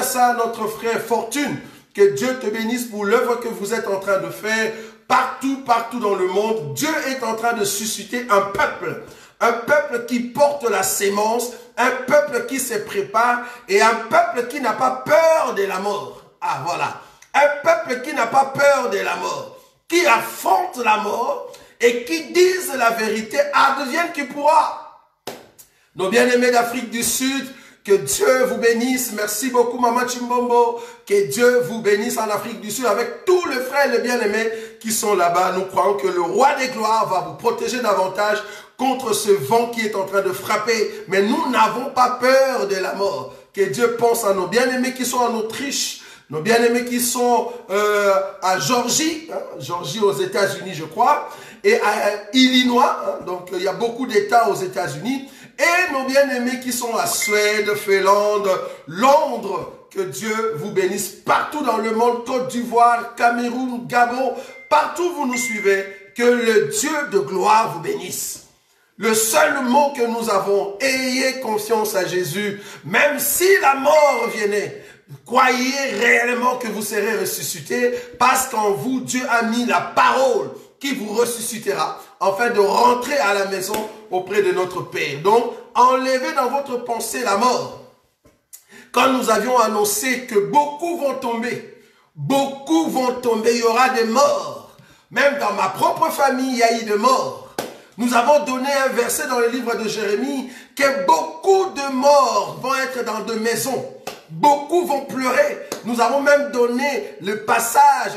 ça, notre frère Fortune. Que Dieu te bénisse pour l'œuvre que vous êtes en train de faire partout, partout dans le monde. Dieu est en train de susciter un peuple qui porte la sémence, un peuple qui se prépare et un peuple qui n'a pas peur de la mort. Ah voilà, un peuple qui n'a pas peur de la mort, qui affronte la mort et qui dise la vérité, advienne qui pourra. Nos bien-aimés d'Afrique du Sud, que Dieu vous bénisse. Merci beaucoup, Maman Chimbombo. Que Dieu vous bénisse en Afrique du Sud avec tous les frères et les bien-aimés qui sont là-bas. Nous croyons que le roi des gloires va vous protéger davantage contre ce vent qui est en train de frapper. Mais nous n'avons pas peur de la mort. Que Dieu pense à nos bien-aimés qui sont en Autriche, nos bien-aimés qui sont à Georgie, Georgie aux États-Unis, je crois, et à Illinois. Donc, il y a beaucoup d'États aux États-Unis. Et nos bien-aimés qui sont à Suède, Finlande, Londres, que Dieu vous bénisse partout dans le monde, Côte d'Ivoire, Cameroun, Gabon, partout où vous nous suivez, que le Dieu de gloire vous bénisse. Le seul mot que nous avons, ayez confiance à Jésus, même si la mort venait, croyez réellement que vous serez ressuscités, parce qu'en vous, Dieu a mis la parole qui vous ressuscitera, afin de rentrer à la maison auprès de notre Père. Donc, enlevez dans votre pensée la mort. Quand nous avions annoncé que beaucoup vont tomber, il y aura des morts. Même dans ma propre famille, il y a eu des morts. Nous avons donné un verset dans le livre de Jérémie que beaucoup de morts vont être dans de maisons. Beaucoup vont pleurer. Nous avons même donné le passage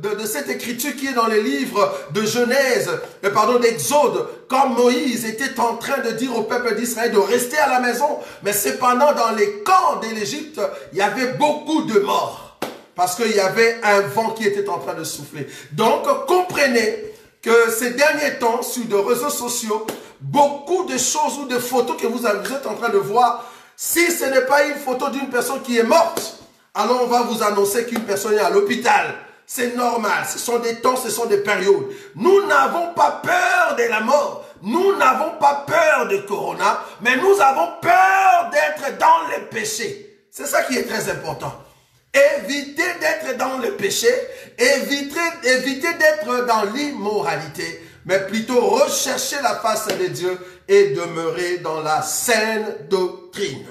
de cette écriture qui est dans le livre de Genèse, d'Exode, quand Moïse était en train de dire au peuple d'Israël de rester à la maison. Mais cependant, dans les camps de l'Égypte, il y avait beaucoup de morts. Parce qu'il y avait un vent qui était en train de souffler. Donc, comprenez que ces derniers temps, sur les réseaux sociaux, beaucoup de choses ou de photos que vous êtes en train de voir, si ce n'est pas une photo d'une personne qui est morte, alors on va vous annoncer qu'une personne est à l'hôpital. C'est normal, ce sont des temps, ce sont des périodes. Nous n'avons pas peur de la mort. Nous n'avons pas peur de Corona, mais nous avons peur d'être dans le péché. C'est ça qui est très important. Évitez d'être dans le péché, évitez d'être dans l'immoralité, mais plutôt rechercher la face de Dieu et demeurer dans la saine doctrine.